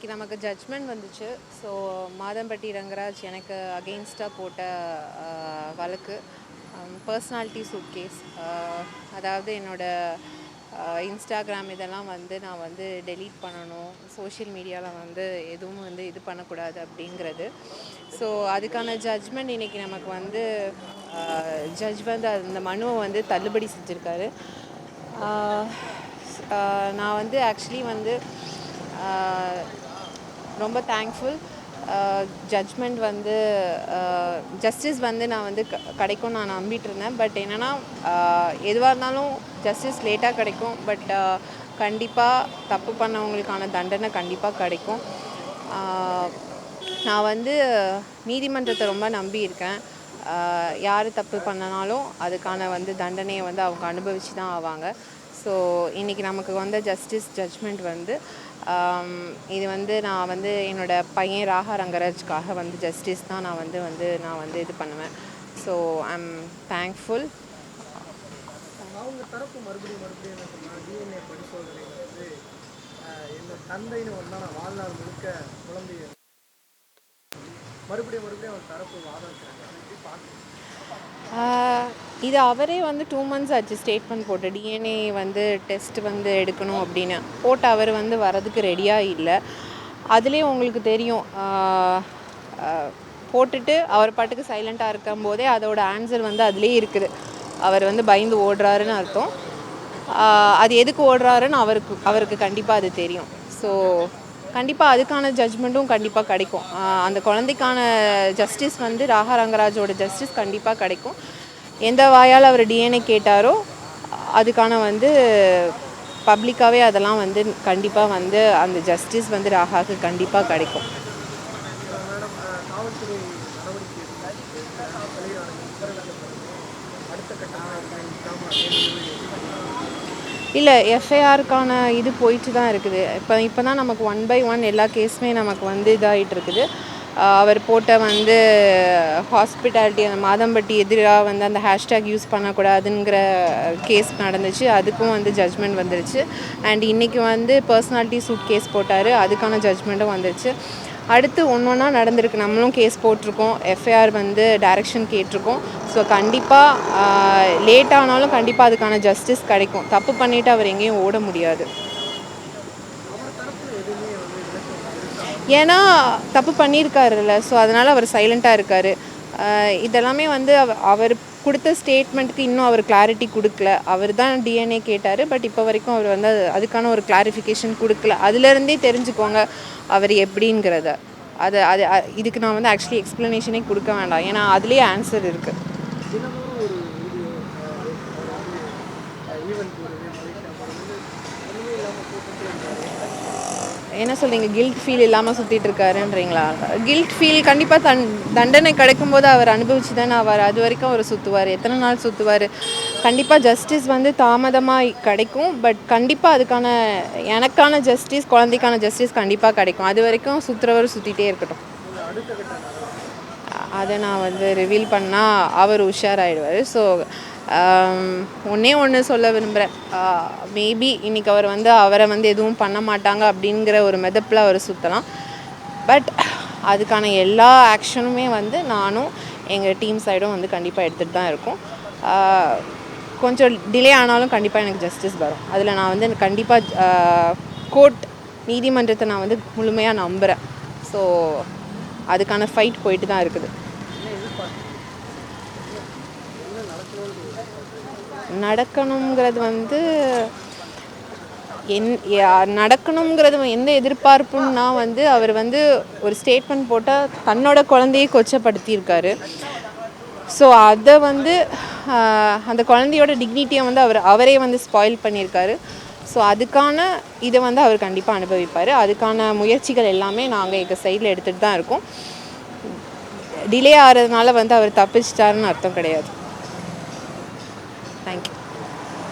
நமக்கு ஜட்ஜ்மெண்ட் வந்துச்சு. ஸோ மாதம்பட்டி ரங்கராஜ் எனக்கு அகெயின்ஸ்டாக போட்ட வழக்கு பர்சனாலிட்டி சூட் கேஸ். அதாவது என்னோடய இன்ஸ்டாகிராம் இதெல்லாம் நான் டெலீட் பண்ணணும், சோஷியல் மீடியாவில் எதுவும் இது பண்ணக்கூடாது அப்படிங்கிறது. ஸோ அதுக்கான ஜட்ஜ்மெண்ட் இன்றைக்கி நமக்கு ஜட்ஜ் அந்த மனுவை தள்ளுபடி செஞ்சுருக்காரு. நான் ஆக்சுவலி ரொம்ப தேங்க்ஃபுல். ஜட்ஜ்மெண்ட் ஜஸ்டிஸ் நான் கிடைக்கும் நான் நம்பிட்டு இருந்தேன். பட் என்னென்னா எதுவாக இருந்தாலும் ஜஸ்டிஸ் லேட்டாக கிடைக்கும். பட் கண்டிப்பாக தப்பு பண்ணவங்களுக்கான தண்டனை கண்டிப்பாக கிடைக்கும். நான் நீதிமன்றத்தை ரொம்ப நம்பியிருக்கேன். யார் தப்பு பண்ணனாலும் அதுக்கான தண்டனையை அவங்க அனுபவித்து தான் ஆவாங்க. ஸோ இன்றைக்கி நமக்கு ஜஸ்டிஸ் ஜட்ஜ்மெண்ட் இது நான் என்னோடய பையன் ராகா ரங்கராஜ்க்காக ஜஸ்டிஸ் தான் நான் இது பண்ணுவேன். So I am thankful. அவங்க தரப்பு மறுபடியும் டிஎன்ஏ பரிசோதனை என்ன தந்தைன்னு ஒன்றா நான் வாழ்நாள் முழுக்க குழந்தைய மறுபடியும் அவங்க தரப்பு வாதம் இருக்கிறாங்க. இது அவரே 2 months ஆச்சு ஸ்டேட்மெண்ட் போட்டு டிஎன்ஏ டெஸ்ட் எடுக்கணும் அப்படின்னு போட்டு அவர் வரதுக்கு ரெடியாக இல்லை. அதுலேயே உங்களுக்கு தெரியும், போட்டுட்டு அவர் பாட்டுக்கு சைலண்ட்டாக இருக்கும்போதே அதோட ஆன்சர் அதுலேயே இருக்குது. அவர் பயந்து ஓடுறாருன்னு அர்த்தம். அது எதுக்கு ஓடுறாருன்னு அவருக்கு கண்டிப்பாக அது தெரியும். ஸோ கண்டிப்பாக அதுக்கான ஜட்ஜ்மெண்ட்டும் கண்டிப்பாக கிடைக்கும். அந்த குழந்தைக்கான ஜஸ்டிஸ் ராகா ரங்கராஜோட ஜஸ்டிஸ் கண்டிப்பாக கிடைக்கும். எந்த வாயால் அவர் டிஎன்ஏ கேட்டாரோ அதுக்கான பப்ளிக்காகவே அதெல்லாம் கண்டிப்பாக அந்த ஜஸ்டிஸ் ராகாவுக்கு கண்டிப்பாக கிடைக்கும். இல்லை, எஃப்ஐஆருக்கான இது போயிட்டு தான் இருக்குது. இப்போ தான் நமக்கு 1 by 1 எல்லா கேஸுமே நமக்கு இதாகிட்டு இருக்குது. அவர் போட்ட ஹாஸ்பிட்டாலிட்டி அந்த மாதம்பட்டி எதிராக அந்த ஹேஷ்டேக் யூஸ் பண்ணக்கூடாதுங்கிற கேஸ் நடந்துச்சு. அதுக்கும் ஜட்ஜ்மெண்ட் வந்துருச்சு. அண்ட் இன்றைக்கி பர்சனாலிட்டி சூட் கேஸ் போட்டார். அதுக்கான ஜட்ஜ்மெண்ட்டும் வந்துருச்சு. அடுத்து ஒன்றா நடந்திருக்கு. நம்மளும் கேஸ் போட்டிருக்கோம், எஃப்ஐஆர் டைரக்ஷன் கேட்டிருக்கோம். ஸோ கண்டிப்பாக லேட் ஆனாலும் கண்டிப்பாக அதுக்கான ஜஸ்டிஸ் கிடைக்கும். தப்பு பண்ணிவிட்டு அவர் எங்கேயும் ஓட முடியாது. ஏன்னா தப்பு பண்ணியிருக்காருல்ல, ஸோ அதனால் அவர் சைலண்ட்டாக இருக்கார். இதெல்லாமே அவர் கொடுத்த ஸ்டேட்மெண்ட்டுக்கு இன்னும் அவர் கிளாரிட்டி கொடுக்கல. அவர் தான் டிஎன்ஏ கேட்டார். பட் இப்போ வரைக்கும் அவர் அதுக்கான ஒரு கிளாரிஃபிகேஷன் கொடுக்கல. அதுலேருந்தே தெரிஞ்சுக்கோங்க அவர் எப்படிங்கிறத. இதுக்கு நான் ஆக்சுவலி எக்ஸ்ப்ளனேஷனே கொடுக்க வேண்டாம், ஏன்னா அதுலேயே ஆன்சர் இருக்குது. என்ன சொல்கிறீங்க? கில்ட் ஃபீல் இல்லாமல் சுற்றிட்டு இருக்காருன்றீங்களா? கில்ட் ஃபீல் கண்டிப்பாக தண்டனை கிடைக்கும்போது அவர் அனுபவிச்சு தானே ஆவார். அது வரைக்கும் அவர் சுற்றுவார். எத்தனை நாள் சுற்றுவார்? கண்டிப்பாக ஜஸ்டிஸ் தாமதமாக கிடைக்கும். பட் கண்டிப்பாக அதுக்கான எனக்கான ஜஸ்டிஸ், குழந்தைக்கான ஜஸ்டிஸ் கண்டிப்பாக கிடைக்கும். அது வரைக்கும் சுற்றுறவர் சுற்றிட்டே இருக்கட்டும். அதை நான் ரிவீல் பண்ணால் அவர் உஷாராயிடுவார். ஸோ ஒன்று சொல்ல விரும்புகிறேன். மேபி இன்றைக்கி அவர் அவரை எதுவும் பண்ண மாட்டாங்க அப்படிங்கிற ஒரு மெதப்பில் அவர் சுற்றலாம். பட் அதுக்கான எல்லா ஆக்ஷனுமே நானும் எங்கள் டீம் சைடும் கண்டிப்பாக எடுத்துகிட்டு தான் இருக்கோம். கொஞ்சம் டிலே ஆனாலும் கண்டிப்பாக எனக்கு ஜஸ்டிஸ் வரும். அதில் நான் கண்டிப்பாக கோர்ட் நீதிமன்றத்தை நான் முழுமையாக நம்புகிறேன். ஸோ அதுக்கான ஃபைட் போயிட்டு தான் இருக்குது. நடக்கணுங்கிறது நடக்கணுங்கிறது எந்த எதிர்பார்ப்புன்னா அவர் ஒரு ஸ்டேட்மெண்ட் போட்டால் தன்னோட குழந்தையை கொச்சப்படுத்தியிருக்காரு. ஸோ அதை அந்த குழந்தையோட டிக்னிட்டியை அவரே ஸ்பாயில் பண்ணியிருக்காரு. ஸோ அதுக்கான இதை அவர் கண்டிப்பாக அனுபவிப்பார். அதுக்கான முயற்சிகள் எல்லாமே நாங்கள் எங்கள் சைடில் எடுத்துகிட்டு தான் இருக்கோம். டிலே ஆகிறதுனால அவர் தப்பிச்சிட்டாருன்னு அர்த்தம் கிடையாது. Thank you.